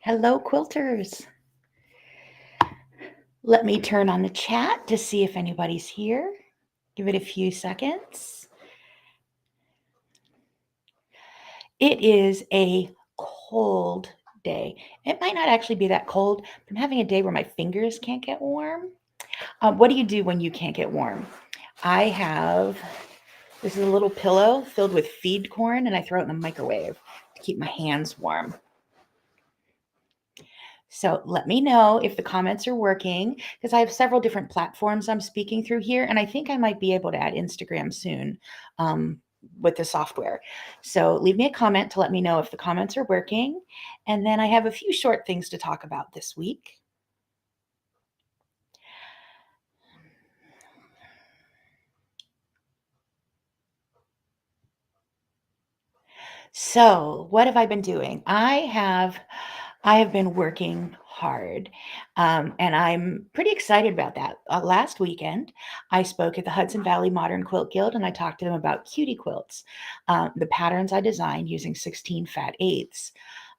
Hello, quilters. Let me turn on the chat to see if anybody's here. Give it a few seconds. It is a cold day. It might not actually be that cold, but I'm having a day where my fingers can't get warm. What do you do when you can't get warm? This is a little pillow filled with feed corn, and I throw it in the microwave to keep my hands warm. So let me know if the comments are working, because I have several different platforms I'm speaking through here, and I think I might be able to add Instagram soon with the software. So leave me a comment to let me know if the comments are working. And then I have a few short things to talk about this week. So what have I been doing? I have been working hard, and I'm pretty excited about that. Last weekend, I spoke at the Hudson Valley Modern Quilt Guild, and I talked to them about cutie quilts, the patterns I designed using 16 fat eighths.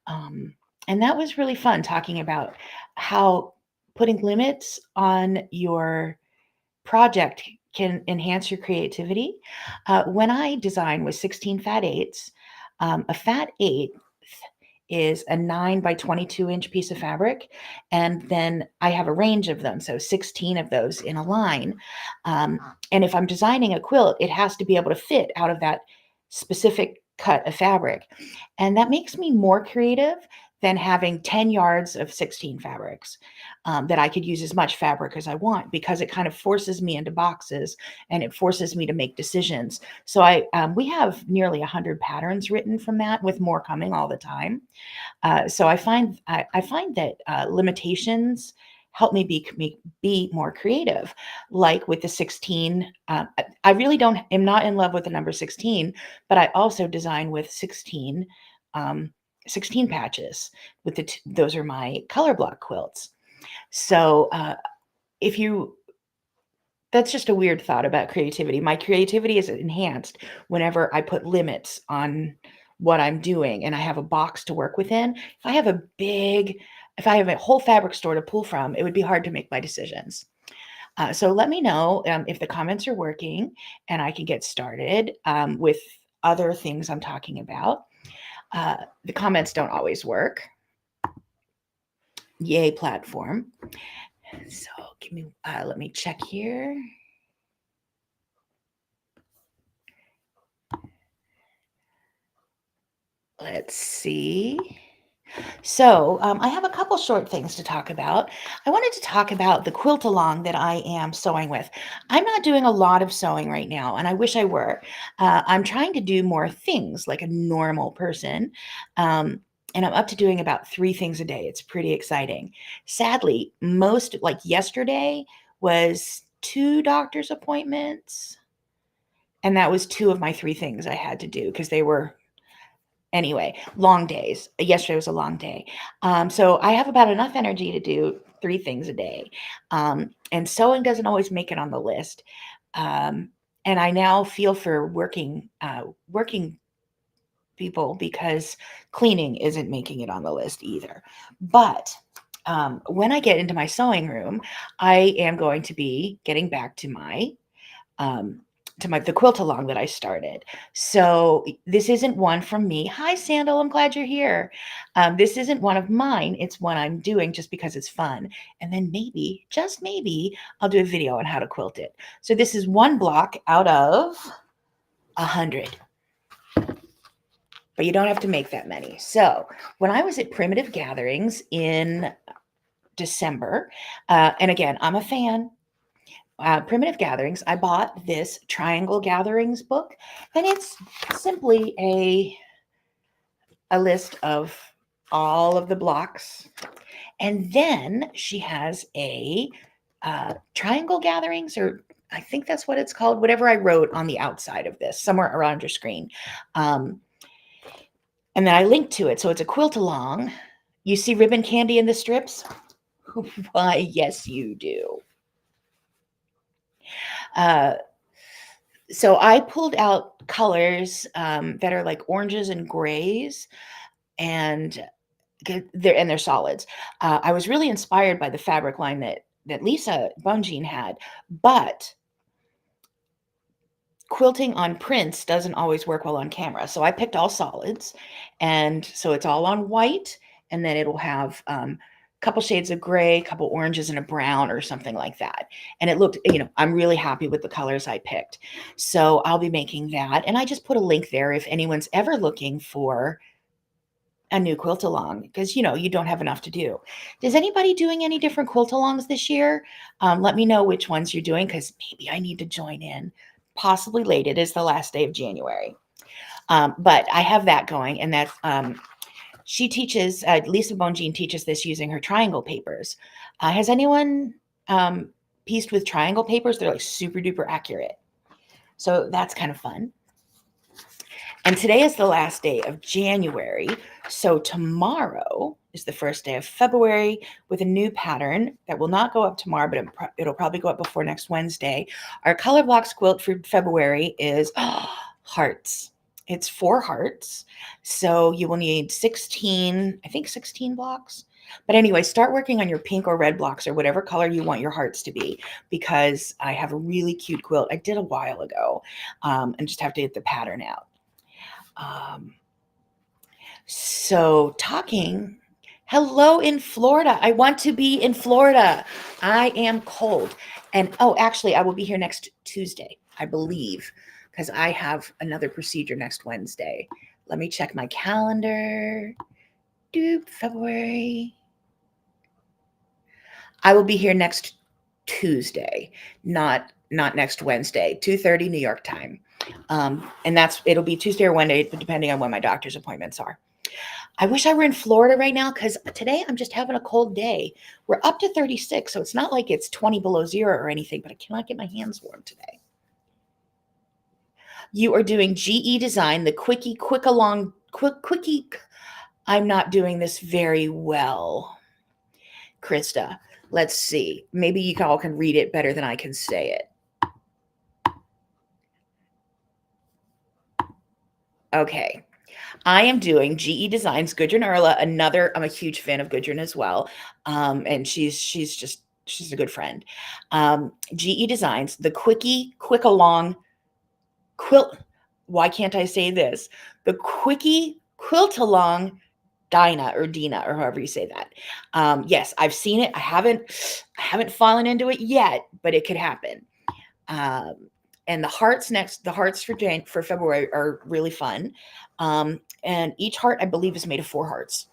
And that was really fun, talking about how putting limits on your project can enhance your creativity. When I design with 16 fat eighths, a fat eighth is a 9 by 22-inch piece of fabric, and then I have a range of them, so 16 of those in a line. And if I'm designing a quilt, it has to be able to fit out of that specific cut of fabric, and that makes me more creative than having 10 yards of 16 fabrics that I could use as much fabric as I want, because it kind of forces me into boxes and it forces me to make decisions. So we have nearly 100 patterns written from that, with more coming all the time. So I find that limitations help me be more creative. Like with the 16, I really am not in love with the number 16, but I also design with 16. 16 patches with those are my color block quilts. So if you that's just a weird thought about creativity. My creativity is enhanced whenever I put limits on what I'm doing and I have a box to work within. If I have a whole fabric store to pull from, it would be hard to make my decisions. So let me know if the comments are working and I can get started with other things I'm talking about. The comments don't always work. Yay, platform. So let me check here. Let's see. So I have a couple short things to talk about. I wanted to talk about the quilt along that I am sewing with. I'm not doing a lot of sewing right now, and I wish I were. I'm trying to do more things like a normal person. And I'm up to doing about 3 things a day. It's pretty exciting. Sadly, like yesterday was 2 doctor's appointments, and that was 2 of my 3 things I had to do, because they were, anyway, long days. Yesterday was a long day. So I have about enough energy to do 3 things a day. And sewing doesn't always make it on the list. And I now feel for working people, because cleaning isn't making it on the list either. But when I get into my sewing room, I am going to be getting back to um, the quilt along that I started. So this isn't one from me. Hi, Sandal. I'm glad you're here. This isn't one of mine. It's one I'm doing just because it's fun. And then maybe, just maybe, I'll do a video on how to quilt it. So this is one block out of 100. But you don't have to make that many. So when I was at Primitive Gatherings in December, and again, I'm a fan. Primitive Gatherings, I bought this Triangle Gatherings book, and it's simply a list of all of the blocks. And then she has a Triangle Gatherings, or I think that's what it's called, whatever I wrote on the outside of this, somewhere around your screen. And then I linked to it. So it's a quilt along. You see ribbon candy in the strips? Why, yes, you do. So I pulled out colors that are like oranges and grays, and they're solids. I was really inspired by the fabric line that Lisa Bone Jean had, but quilting on prints doesn't always work well on camera. So I picked all solids, and so it's all on white, and then it'll have a couple shades of gray, a couple oranges, and a brown or something like that. And it looked, I'm really happy with the colors I picked. So I'll be making that, and I just put a link there if anyone's ever looking for a new quilt along, because you don't have enough to do. Is anybody doing any different quilt alongs this year? Let me know which ones you're doing, because maybe I need to join in. Possibly late. It is the last day of January, but I have that going, and that's she teaches. Lisa Bone Jean teaches this using her triangle papers. Has anyone pieced with triangle papers? They're like super duper accurate, so that's kind of fun. And today is the last day of January. So tomorrow is the first day of February with a new pattern that will not go up tomorrow, but it'll probably go up before next Wednesday. Our color blocks quilt for February is hearts. It's 4 hearts. So you will need 16 blocks. But anyway, start working on your pink or red blocks or whatever color you want your hearts to be, because I have a really cute quilt I did a while ago, and just have to get the pattern out. So talking, hello in Florida. I want to be in Florida. I am cold. And actually, I will be here next Tuesday, I believe, because I have another procedure next Wednesday. Let me check my calendar. February. I will be here next Tuesday, not next Wednesday, 2:30 New York time. And it'll be Tuesday or Wednesday, depending on when my doctor's appointments are. I wish I were in Florida right now, because today I'm just having a cold day. We're up to 36, so it's not like it's 20 below zero or anything, but I cannot get my hands warm today. You are doing GE Design, the quickie. I'm not doing this very well, Krista. Let's see. Maybe you all can read it better than I can say it. Okay. I am doing GE Designs, Gudrun Erla, I'm a huge fan of Gudrun as well. And she's a good friend. GE Designs, the Quick Along Quilt. Why can't I say this? The Quickie Quilt Along Dina or however you say that. Yes, I've seen it. I haven't fallen into it yet, but it could happen. And the hearts for February are really fun. And each heart, I believe, is made of 4 hearts.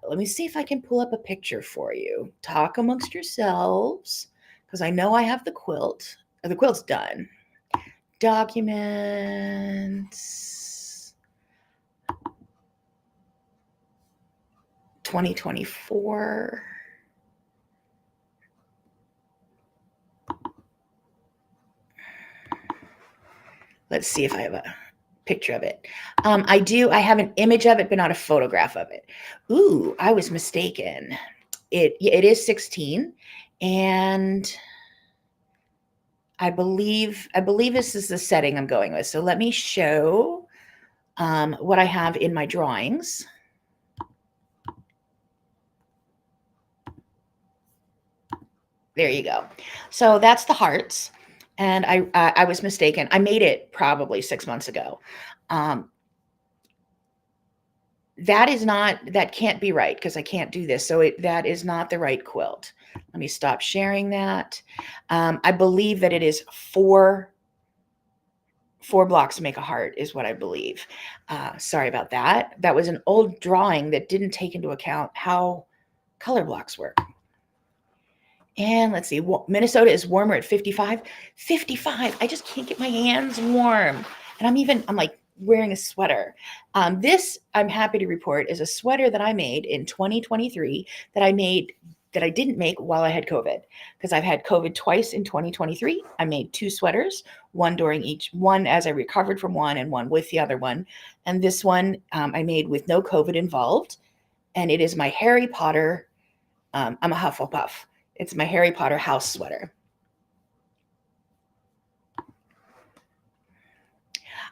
Let me see if I can pull up a picture for you. Talk amongst yourselves, because I know I have the quilt. The quilt's done. Documents. 2024. Let's see if I have a picture of it. I have an image of it, but not a photograph of it. Ooh, I was mistaken. It is 16, and I believe this is the setting I'm going with. So let me show what I have in my drawings. There you go. So that's the hearts. And I was mistaken. I made it probably 6 months ago. That can't be right, because I can't do this. So that is not the right quilt. Let me stop sharing that. I believe that it is 4 blocks to make a heart is what I believe. Sorry about that. That was an old drawing that didn't take into account how color blocks work. And let's see, Minnesota is warmer at 55. 55. I just can't get my hands warm. And I'm like wearing a sweater. This, I'm happy to report, is a sweater that I made in 2023 that I didn't make while I had COVID, because I've had COVID twice in 2023. I made 2 sweaters, one as I recovered from one and one with the other one. And this one I made with no COVID involved. And it is my Harry Potter. I'm a Hufflepuff. It's my Harry Potter house sweater.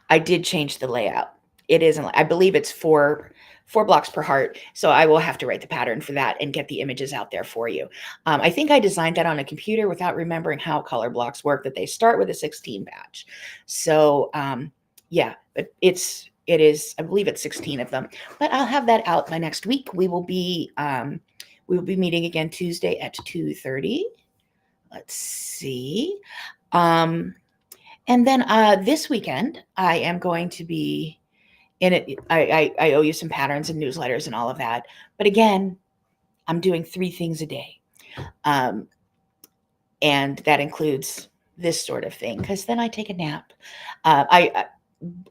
I did change the layout. It isn't. I believe it's 4 4 blocks per heart. So I will have to write the pattern for that and get the images out there for you. I think I designed that on a computer without remembering how color blocks work, that they start with a 16 batch. So yeah, but it is, I believe it's 16 of them, but I'll have that out by next week. We will be meeting again Tuesday at 2:30. Let's see. Um, and then this weekend, I am going to be in it. I owe you some patterns and newsletters and all of that. But again, I'm doing 3 things a day. Um, and that includes this sort of thing, because then I take a nap.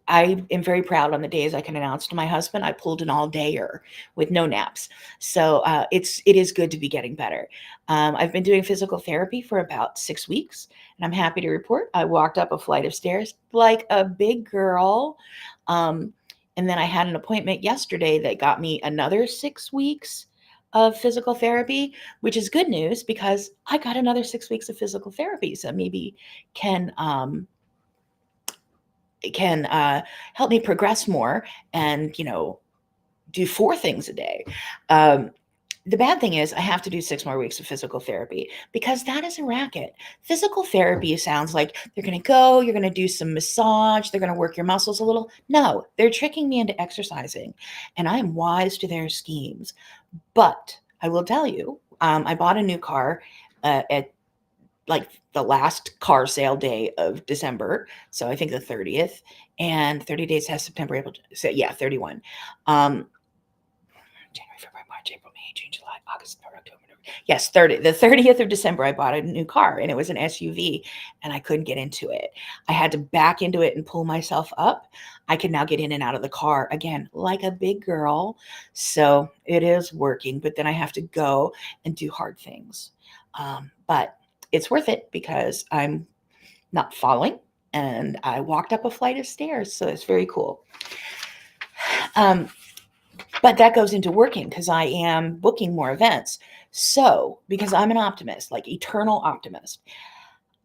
I am very proud on the days I can announce to my husband I pulled an all-dayer with no naps. So it is good to be getting better. I've been doing physical therapy for about 6 weeks, and I'm happy to report I walked up a flight of stairs like a big girl. Um, and then I had an appointment yesterday that got me another 6 weeks of physical therapy, which is good news because I got another 6 weeks of physical therapy. So maybe can can help me progress more and, do 4 things a day. Um, the bad thing is I have to do 6 more weeks of physical therapy because that is a racket. Physical therapy sounds like they're going to go, you're going to do some massage, they're going to work your muscles a little. No, they're tricking me into exercising, and I am wise to their schemes. But I will tell you, I bought a new car at like the last car sale day of December. So I think the 30th, and 30 days has September, April. So yeah, 31. January, February, March, April, May, June, July, August, September, October, November. Yes, the 30th of December, I bought a new car, and it was an SUV, and I couldn't get into it. I had to back into it and pull myself up. I can now get in and out of the car again, like a big girl. So it is working, but then I have to go and do hard things. But it's worth it because I'm not falling, and I walked up a flight of stairs. So it's very cool. But that goes into working because I am booking more events. So, because I'm an optimist, like eternal optimist,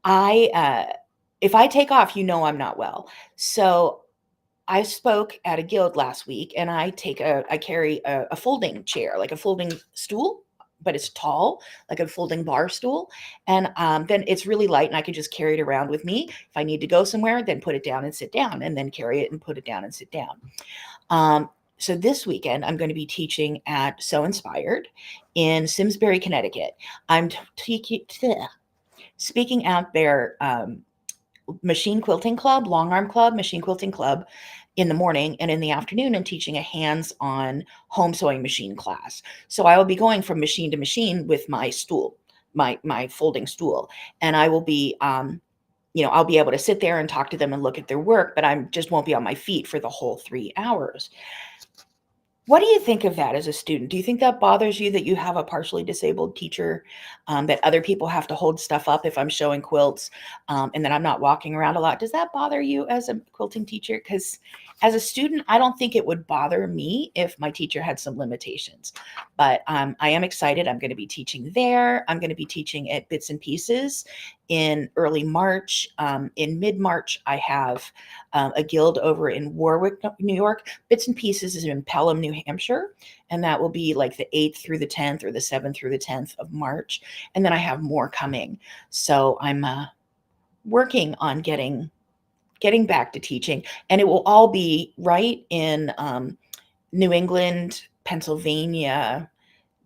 if I take off, I'm not well. So I spoke at a guild last week, and I carry a folding chair, like a folding stool, but it's tall, like a folding bar stool. And then it's really light, and I can just carry it around with me. If I need to go somewhere, then put it down and sit down, and then carry it and put it down and sit down. So this weekend, I'm going to be teaching at So Inspired in Simsbury, Connecticut. I'm speaking at their machine quilting club, long arm club, machine quilting club in the morning, and in the afternoon and teaching a hands-on home sewing machine class. So I will be going from machine to machine with my stool, my folding stool, and I will be I'll be able to sit there and talk to them and look at their work, but I just won't be on my feet for the whole 3 hours. What do you think of that as a student? Do you think that bothers you that you have a partially disabled teacher, that other people have to hold stuff up if I'm showing quilts, and that I'm not walking around a lot? Does that bother you as a quilting teacher? Because as a student, I don't think it would bother me if my teacher had some limitations. But I am excited. I'm going to be teaching there. I'm going to be teaching at Bits and Pieces in early March. In mid-March, I have a guild over in Warwick, New York. Bits and Pieces is in Pelham, New Hampshire, and that will be like the 8th through the 10th or the 7th through the 10th of March. And then I have more coming. So I'm working on getting back to teaching, and it will all be right in New England, Pennsylvania,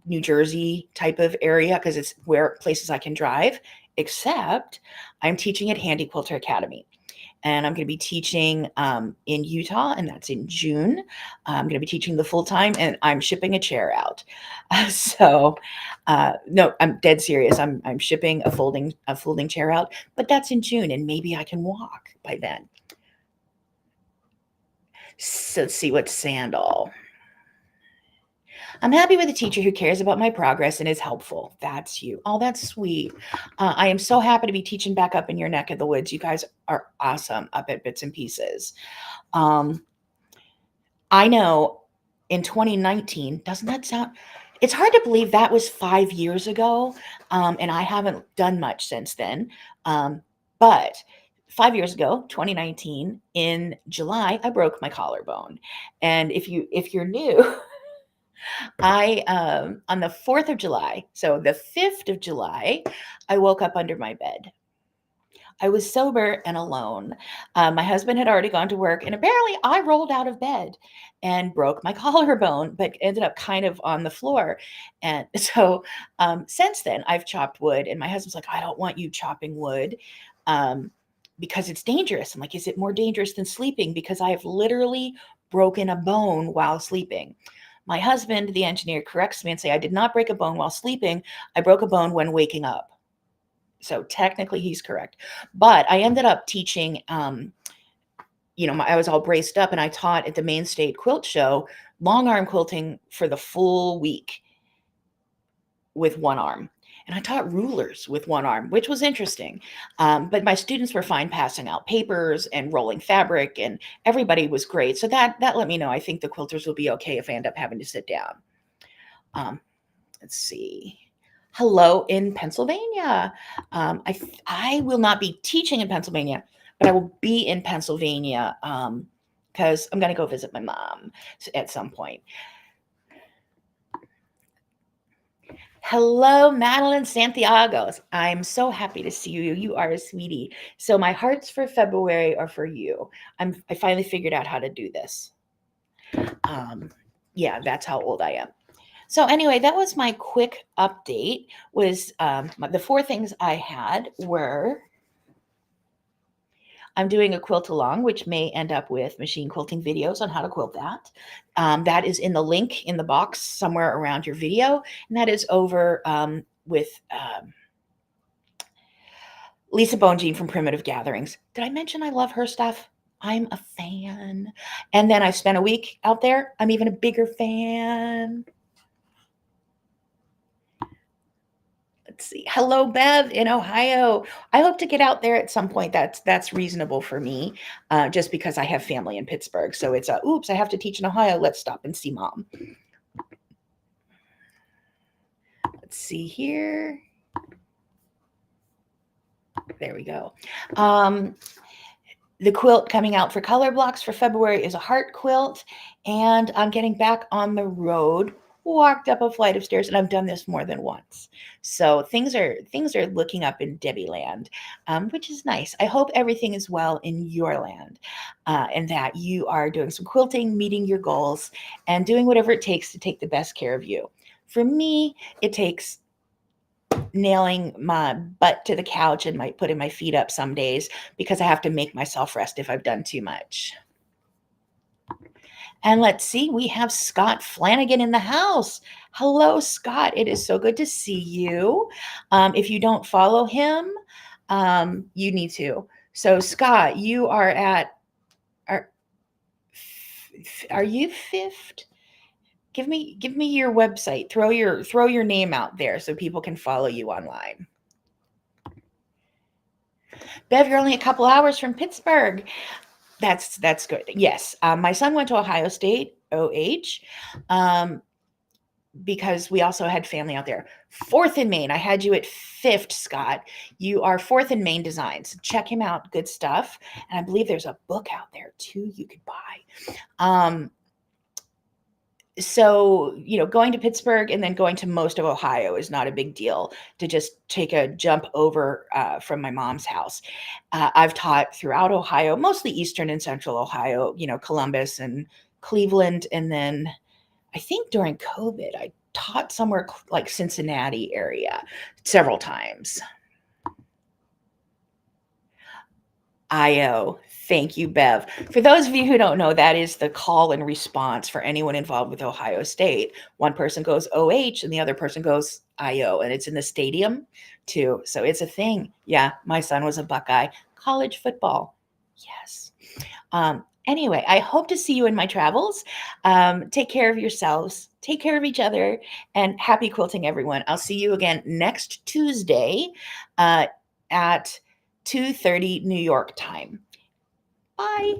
New Jersey type of area, because it's where places I can drive, except I'm teaching at Handy Quilter Academy. And I'm going to be teaching in Utah, and that's in June. I'm going to be teaching the full time, and I'm shipping a chair out. No, I'm dead serious. I'm shipping a folding chair out, but that's in June, and maybe I can walk by then. So let's see, what's Sandal? I'm happy with a teacher who cares about my progress and is helpful. That's you. Oh, that's sweet. I am so happy to be teaching back up in your neck of the woods. You guys are awesome up at Bits and Pieces. I know in 2019, doesn't that sound, it's hard to believe that was 5 years ago. And I haven't done much since then. But 5 years ago, 2019, in July, I broke my collarbone. And if you're new, On the 4th of July, so the 5th of July, I woke up under my bed. I was sober and alone. My husband had already gone to work, and apparently I rolled out of bed and broke my collarbone, but ended up kind of on the floor. And so since then, I've chopped wood, and my husband's like, I don't want you chopping wood um, because it's dangerous. I'm like, is it more dangerous than sleeping? Because I have literally broken a bone while sleeping. My husband, the engineer, corrects me and say, I did not break a bone while sleeping. I broke a bone when waking up. So technically he's correct. But I ended up teaching, I was all braced up and I taught at the Maine State Quilt Show long arm quilting for the full week with one arm. And I taught rulers with one arm, which was interesting. But my students were fine passing out papers and rolling fabric, and everybody was great. So that let me know. I think the quilters will be okay if I end up having to sit down. Let's see. Hello in Pennsylvania. I will not be teaching in Pennsylvania, but I will be in Pennsylvania because I'm going to go visit my mom at some point. Hello, Madeline Santiago. I'm so happy to see you. You are a sweetie. So my hearts for February are for you. I finally figured out how to do this. Yeah, that's how old I am. So anyway, that was my quick update. Was the 4 things I had were I'm doing a quilt along, which may end up with machine quilting videos on how to quilt that. That is in the link in the box somewhere around your video, and that is over with Lisa Bonjean from Primitive Gatherings. Did I mention I love her stuff? I'm a fan. And then I spent a week out there. I'm even a bigger fan. Let's see. Hello, Bev in Ohio. I hope to get out there at some point. That's reasonable for me, just because I have family in Pittsburgh. So it's oops, I have to teach in Ohio. Let's stop and see mom. Let's see here. There we go. The quilt coming out for color blocks for February is a heart quilt, and I'm getting back on the road. Walked up a flight of stairs, and I've done this more than once. So things are looking up in Debbie land, which is nice. I hope everything is well in your land, and that you are doing some quilting, meeting your goals, and doing whatever it takes to take the best care of you. For me, it takes nailing my butt to the couch and putting my feet up some days because I have to make myself rest if I've done too much. And let's see, we have Scott Flanagan in the house. Hello, Scott. It is so good to see you. If you don't follow him, you need to. So, Scott, you are at, are you fifth? Give me your website. Throw your name out there so people can follow you online. Bev, you're only a couple hours from Pittsburgh. That's good. Yes. My son went to Ohio State, OH, because we also had family out there. 4th in Maine. I had you at 5th, Scott. You are 4th in Maine Designs. Check him out. Good stuff. And I believe there's a book out there too you could buy. So, going to Pittsburgh and then going to most of Ohio is not a big deal to just take a jump over from my mom's house. I've taught throughout Ohio, mostly Eastern and Central Ohio, Columbus and Cleveland. And then I think during COVID, I taught somewhere like Cincinnati area several times. IO. Thank you, Bev. For those of you who don't know, that is the call and response for anyone involved with Ohio State. One person goes OH and the other person goes IO, and it's in the stadium too. So it's a thing. Yeah, my son was a Buckeye. College football. Yes. Anyway, I hope to see you in my travels. Take care of yourselves. Take care of each other, and happy quilting, everyone. I'll see you again next Tuesday at 2:30 New York time. Bye.